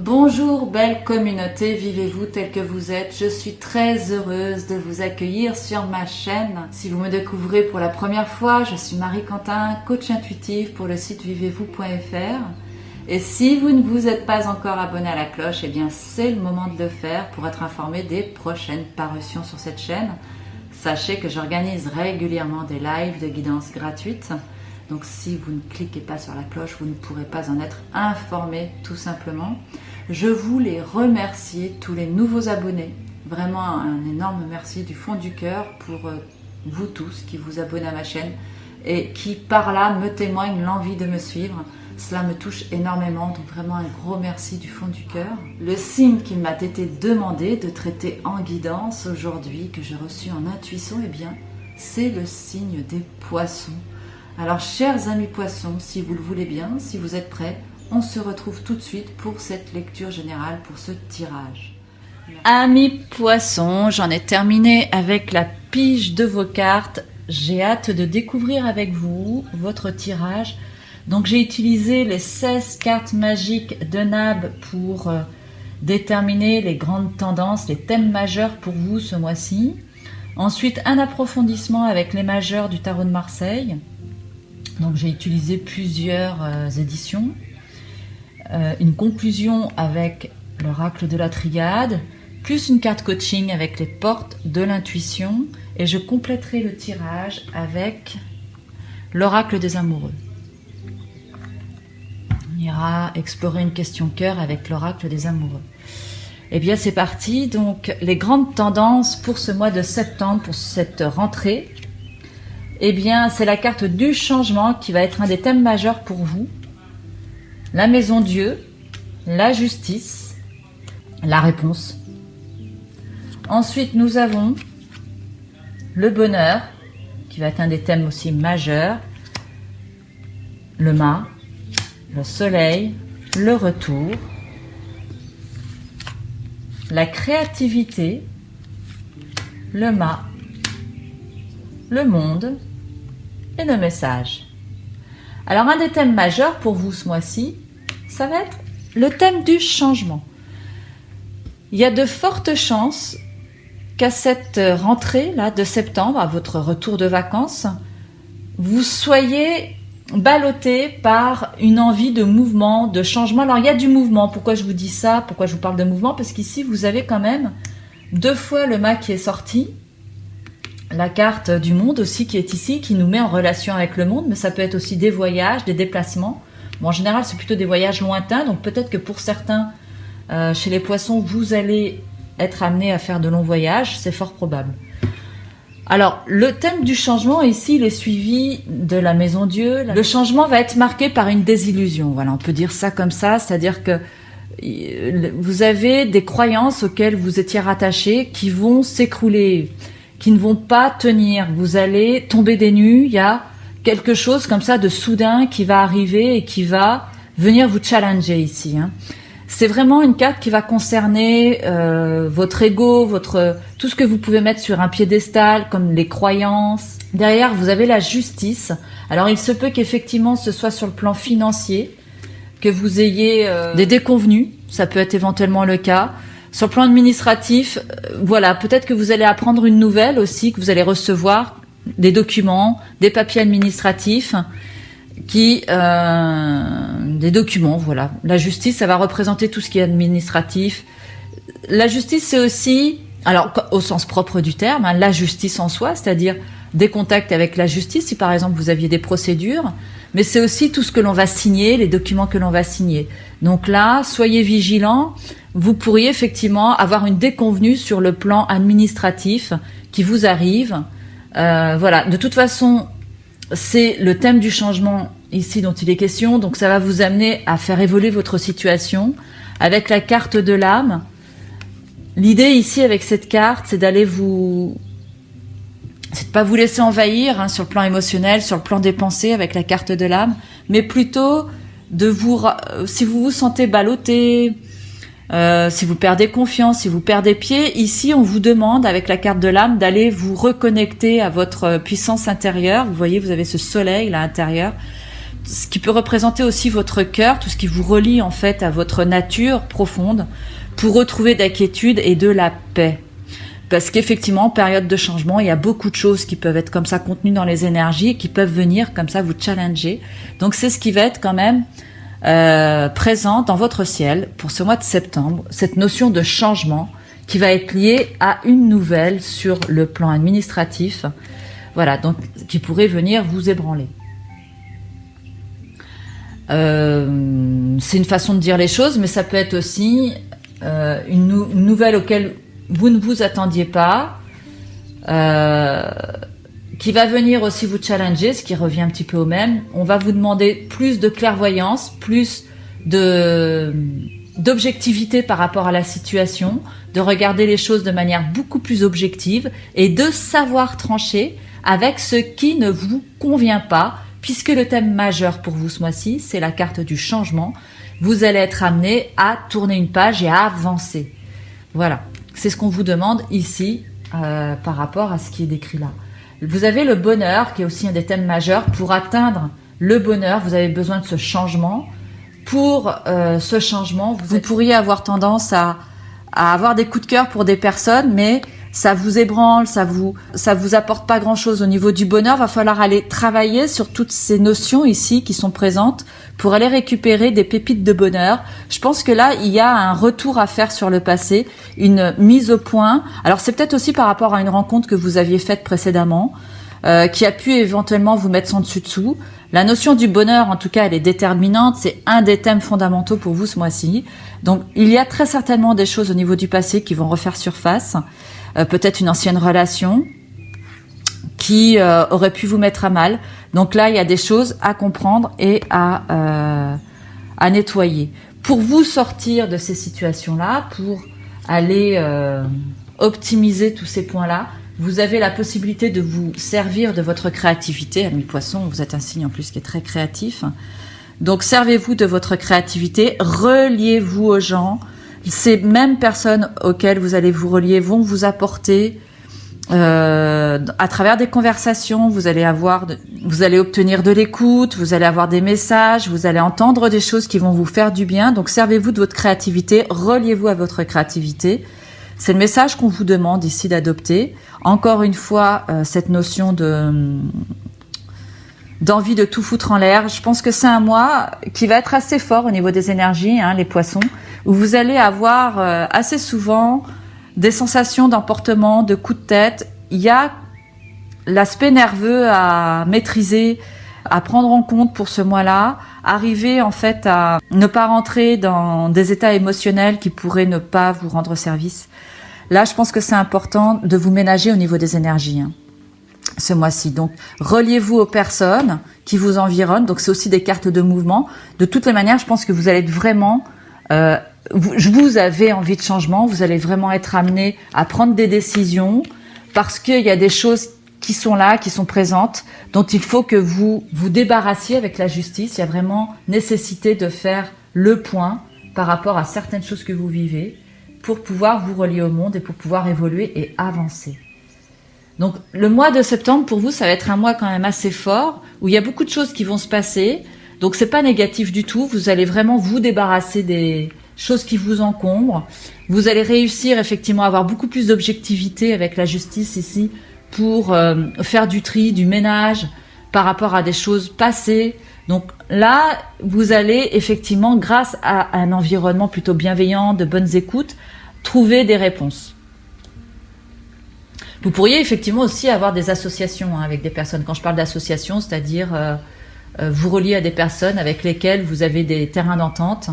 Bonjour belle communauté, vivez-vous tel que vous êtes. Je suis très heureuse de vous accueillir sur ma chaîne. Si vous me découvrez pour la première fois, je suis Marie Quentin, coach intuitif pour le site vivez-vous.fr. Et si vous ne vous êtes pas encore abonné à la cloche, eh bien c'est le moment de le faire pour être informé des prochaines parutions sur cette chaîne. Sachez que j'organise régulièrement des lives de guidance gratuites. Donc si vous ne cliquez pas sur la cloche, vous ne pourrez pas en être informé tout simplement. Je voulais remercier tous les nouveaux abonnés. Vraiment un énorme merci du fond du cœur pour vous tous qui vous abonnez à ma chaîne et qui par là me témoignent l'envie de me suivre. Cela me touche énormément, donc vraiment un gros merci du fond du cœur. Le signe qui m'a été demandé de traiter en guidance aujourd'hui, que j'ai reçu en intuition, eh bien c'est le signe des poissons. Alors chers amis poissons, si vous le voulez bien, si vous êtes prêts, on se retrouve tout de suite pour cette lecture générale, pour ce tirage. Amis poissons, j'en ai terminé avec la pige de vos cartes. J'ai hâte de découvrir avec vous votre tirage. Donc j'ai utilisé les 16 cartes magiques de NAB pour déterminer les grandes tendances, les thèmes majeurs pour vous ce mois-ci. Ensuite un approfondissement avec les majeurs du tarot de Marseille. Donc j'ai utilisé plusieurs éditions. Une conclusion avec l'oracle de la triade, plus une carte coaching avec les portes de l'intuition. Et je compléterai le tirage avec l'oracle des amoureux. On ira explorer une question cœur avec l'oracle des amoureux. Eh bien c'est parti, donc les grandes tendances pour ce mois de septembre, pour cette rentrée. Eh bien, c'est la carte du changement qui va être un des thèmes majeurs pour vous. La maison Dieu, la justice, la réponse. Ensuite, nous avons le bonheur, qui va être un des thèmes aussi majeurs. Le mât, le soleil, le retour. La créativité, le mât, le monde et le message. Alors un des thèmes majeurs pour vous ce mois-ci, ça va être le thème du changement. Il y a de fortes chances qu'à cette rentrée là de septembre, à votre retour de vacances, vous soyez ballotté par une envie de mouvement, de changement. Alors il y a du mouvement. Pourquoi je vous dis ça? Pourquoi je vous parle de mouvement? Parce qu'ici vous avez quand même 2 fois le mât qui est sorti. La carte du monde aussi qui est ici, qui nous met en relation avec le monde, mais ça peut être aussi des voyages, des déplacements. Bon, en général, c'est plutôt des voyages lointains, donc peut-être que pour certains, chez les poissons, vous allez être amenés à faire de longs voyages, c'est fort probable. Alors, le thème du changement ici, il est suivi de la maison Dieu. Le changement va être marqué par une désillusion, voilà, on peut dire ça comme ça, c'est-à-dire que vous avez des croyances auxquelles vous étiez rattachés qui vont s'écrouler, qui ne vont pas tenir. Vous allez tomber des nues. Il y a quelque chose comme ça de soudain qui va arriver et qui va venir vous challenger ici. C'est vraiment une carte qui va concerner votre ego, tout ce que vous pouvez mettre sur un piédestal, comme les croyances. Derrière, vous avez la justice. Alors, il se peut qu'effectivement, ce soit sur le plan financier, que vous ayez des déconvenues. Ça peut être éventuellement le cas. Sur le plan administratif, voilà, peut-être que vous allez apprendre une nouvelle aussi, que vous allez recevoir des documents, des papiers administratifs, des documents, voilà. La justice, ça va représenter tout ce qui est administratif. La justice, c'est aussi, alors au sens propre du terme, la justice en soi, c'est-à-dire des contacts avec la justice, si par exemple vous aviez des procédures, mais c'est aussi tout ce que l'on va signer, les documents que l'on va signer. Donc là, soyez vigilants. Vous pourriez effectivement avoir une déconvenue sur le plan administratif qui vous arrive. Voilà. De toute façon, c'est le thème du changement ici dont il est question. Donc ça va vous amener à faire évoluer votre situation avec la carte de l'âme. L'idée ici avec cette carte, c'est d'aller c'est de pas vous laisser envahir sur le plan émotionnel, sur le plan des pensées avec la carte de l'âme, mais plutôt de si vous vous sentez ballotté, si vous perdez confiance, si vous perdez pied, ici on vous demande avec la carte de l'âme d'aller vous reconnecter à votre puissance intérieure. Vous voyez, vous avez ce soleil là à l'intérieur ce qui peut représenter aussi votre cœur, tout ce qui vous relie en fait à votre nature profonde, pour retrouver de la quiétude et de la paix. Parce qu'effectivement, en période de changement, il y a beaucoup de choses qui peuvent être comme ça contenues dans les énergies, qui peuvent venir comme ça vous challenger. Donc c'est ce qui va être quand même présent dans votre ciel pour ce mois de septembre, cette notion de changement qui va être liée à une nouvelle sur le plan administratif, voilà, donc qui pourrait venir vous ébranler. C'est une façon de dire les choses, mais ça peut être aussi une nouvelle auquel vous ne vous attendiez pas, qui va venir aussi vous challenger, ce qui revient un petit peu au même. On va vous demander plus de clairvoyance, plus d'objectivité par rapport à la situation, de regarder les choses de manière beaucoup plus objective et de savoir trancher avec ce qui ne vous convient pas, puisque le thème majeur pour vous ce mois-ci, c'est la carte du changement. Vous allez être amené à tourner une page et à avancer. Voilà, c'est ce qu'on vous demande ici par rapport à ce qui est décrit là. Vous avez le bonheur, qui est aussi un des thèmes majeurs. Pour atteindre le bonheur, vous avez besoin de ce changement. Pour ce changement, vous pourriez avoir tendance à avoir des coups de cœur pour des personnes, mais ça vous ébranle, ça vous apporte pas grand-chose au niveau du bonheur. Va falloir aller travailler sur toutes ces notions ici qui sont présentes pour aller récupérer des pépites de bonheur. Je pense que là, il y a un retour à faire sur le passé, une mise au point. Alors c'est peut-être aussi par rapport à une rencontre que vous aviez faite précédemment, qui a pu éventuellement vous mettre sans dessus-dessous. La notion du bonheur, en tout cas, elle est déterminante. C'est un des thèmes fondamentaux pour vous ce mois-ci. Donc, il y a très certainement des choses au niveau du passé qui vont refaire surface. Peut-être une ancienne relation qui aurait pu vous mettre à mal. Donc là, il y a des choses à comprendre et à nettoyer. Pour vous sortir de ces situations-là, pour aller optimiser tous ces points-là, vous avez la possibilité de vous servir de votre créativité. Ami Poisson, vous êtes un signe en plus qui est très créatif. Donc, servez-vous de votre créativité, reliez-vous aux gens. Ces mêmes personnes auxquelles vous allez vous relier vont vous apporter, à travers des conversations, vous allez obtenir de l'écoute, vous allez avoir des messages, vous allez entendre des choses qui vont vous faire du bien. Donc, servez-vous de votre créativité, reliez-vous à votre créativité. C'est le message qu'on vous demande ici d'adopter. Encore une fois, cette notion d'envie de tout foutre en l'air. Je pense que c'est un mois qui va être assez fort au niveau des énergies, hein, les poissons, où vous allez avoir assez souvent des sensations d'emportement, de coups de tête. Il y a l'aspect nerveux à maîtriser, à prendre en compte pour ce mois-là, arriver en fait à ne pas rentrer dans des états émotionnels qui pourraient ne pas vous rendre service. Là, je pense que c'est important de vous ménager au niveau des énergies, hein, ce mois-ci. Donc, reliez-vous aux personnes qui vous environnent. Donc, c'est aussi des cartes de mouvement. De toutes les manières, je pense que vous allez être vraiment... vous avez envie de changement. Vous allez vraiment être amené à prendre des décisions parce qu'il y a des choses qui sont là, qui sont présentes, dont il faut que vous vous débarrassiez avec la justice. Il y a vraiment nécessité de faire le point par rapport à certaines choses que vous vivez pour pouvoir vous relier au monde et pour pouvoir évoluer et avancer. Donc, le mois de septembre, pour vous, ça va être un mois quand même assez fort, où il y a beaucoup de choses qui vont se passer. Donc, c'est pas négatif du tout. Vous allez vraiment vous débarrasser des choses qui vous encombrent. Vous allez réussir, effectivement, à avoir beaucoup plus d'objectivité avec la justice ici pour faire du tri, du ménage par rapport à des choses passées. Donc là, vous allez effectivement, grâce à un environnement plutôt bienveillant, de bonnes écoutes, trouver des réponses. Vous pourriez effectivement aussi avoir des associations avec des personnes. Quand je parle d'associations, c'est-à-dire vous relier à des personnes avec lesquelles vous avez des terrains d'entente.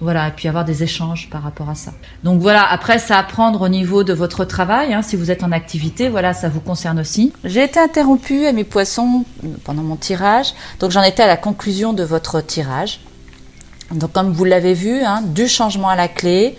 Voilà, et puis avoir des échanges par rapport à ça. Donc voilà, après, ça à prendre au niveau de votre travail. Hein, si vous êtes en activité, voilà, ça vous concerne aussi. J'ai été interrompue à mes poissons pendant mon tirage. Donc j'en étais à la conclusion de votre tirage. Donc comme vous l'avez vu, hein, du changement à la clé.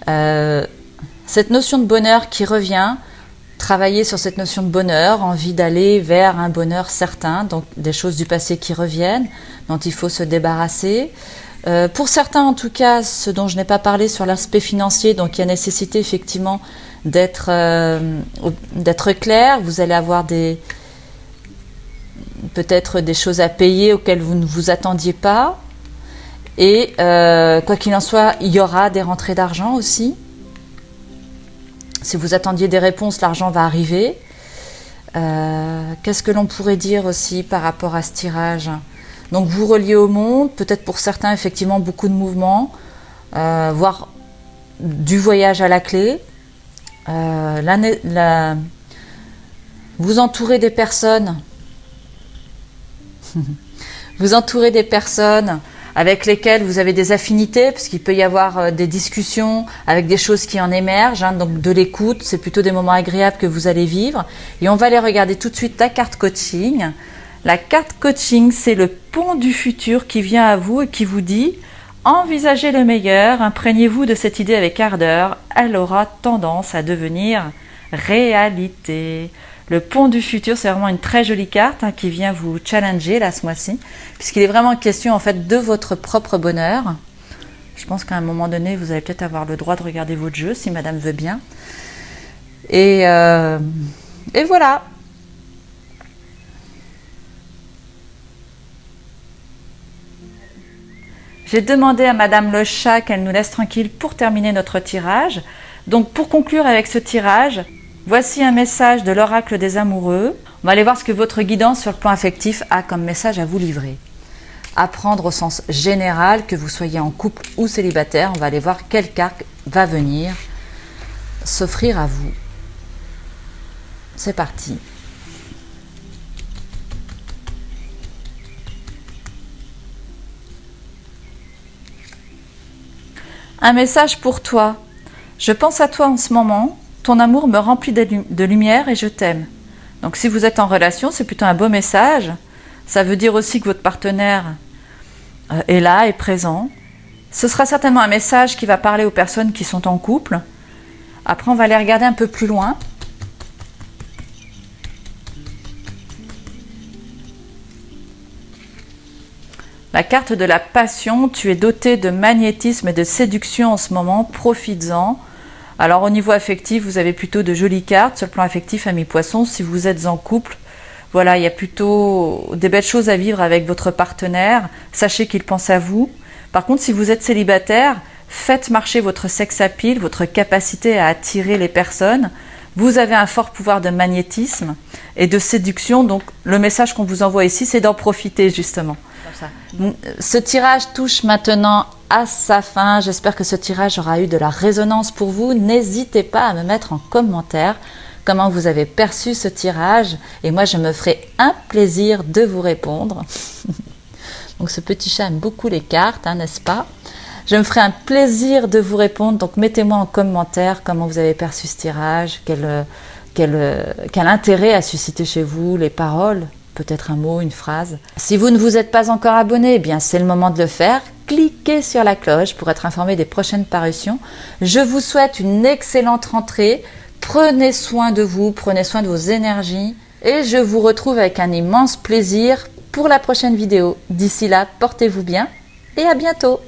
Cette notion de bonheur qui revient. Travailler sur cette notion de bonheur, envie d'aller vers un bonheur certain. Donc des choses du passé qui reviennent, dont il faut se débarrasser. Pour certains, en tout cas, ce dont je n'ai pas parlé sur l'aspect financier, donc il y a nécessité effectivement d'être clair. Vous allez avoir des peut-être des choses à payer auxquelles vous ne vous attendiez pas. Et quoi qu'il en soit, il y aura des rentrées d'argent aussi. Si vous attendiez des réponses, l'argent va arriver. Qu'est-ce que l'on pourrait dire aussi par rapport à ce tirage? Donc vous reliez au monde, peut-être pour certains effectivement beaucoup de mouvements, voire du voyage à la clé. Vous entourez des personnes. Vous entourez des personnes avec lesquelles vous avez des affinités, parce qu'il peut y avoir des discussions avec des choses qui en émergent, hein, donc de l'écoute, c'est plutôt des moments agréables que vous allez vivre. Et on va aller regarder tout de suite la carte coaching. La carte coaching, c'est le pont du futur qui vient à vous et qui vous dit « Envisagez le meilleur, imprégnez-vous de cette idée avec ardeur, elle aura tendance à devenir réalité ». Le pont du futur, c'est vraiment une très jolie carte hein, qui vient vous challenger là ce mois-ci, puisqu'il est vraiment question en fait de votre propre bonheur. Je pense qu'à un moment donné, vous allez peut-être avoir le droit de regarder votre jeu, si madame veut bien. Et voilà. J'ai demandé à madame le chat qu'elle nous laisse tranquille pour terminer notre tirage. Donc pour conclure avec ce tirage, voici un message de l'oracle des amoureux. On va aller voir ce que votre guidance sur le plan affectif a comme message à vous livrer. Apprendre au sens général, que vous soyez en couple ou célibataire. On va aller voir quelle carte va venir s'offrir à vous. C'est parti. Un message pour toi. Je pense à toi en ce moment. Ton amour me remplit de lumière et je t'aime. Donc si vous êtes en relation, c'est plutôt un beau message. Ça veut dire aussi que votre partenaire est là, est présent. Ce sera certainement un message qui va parler aux personnes qui sont en couple. Après, on va aller regarder un peu plus loin. La carte de la passion, tu es doté de magnétisme et de séduction en ce moment, profites-en. Alors au niveau affectif, vous avez plutôt de jolies cartes. Sur le plan affectif, ami poisson, si vous êtes en couple, voilà, il y a plutôt des belles choses à vivre avec votre partenaire. Sachez qu'il pense à vous. Par contre, si vous êtes célibataire, faites marcher votre sex appeal, votre capacité à attirer les personnes. Vous avez un fort pouvoir de magnétisme et de séduction. Donc le message qu'on vous envoie ici, c'est d'en profiter justement. Ce tirage touche maintenant à sa fin. J'espère que ce tirage aura eu de la résonance pour vous. N'hésitez pas à me mettre en commentaire comment vous avez perçu ce tirage. Et moi, je me ferai un plaisir de vous répondre. Donc ce petit chat aime beaucoup les cartes, hein, n'est-ce pas? Je me ferai un plaisir de vous répondre. Donc mettez-moi en commentaire comment vous avez perçu ce tirage, quel intérêt a suscité chez vous les paroles. Peut-être un mot, une phrase. Si vous ne vous êtes pas encore abonné, eh bien c'est le moment de le faire. Cliquez sur la cloche pour être informé des prochaines parutions. Je vous souhaite une excellente rentrée. Prenez soin de vous, prenez soin de vos énergies. Et je vous retrouve avec un immense plaisir pour la prochaine vidéo. D'ici là, portez-vous bien et à bientôt.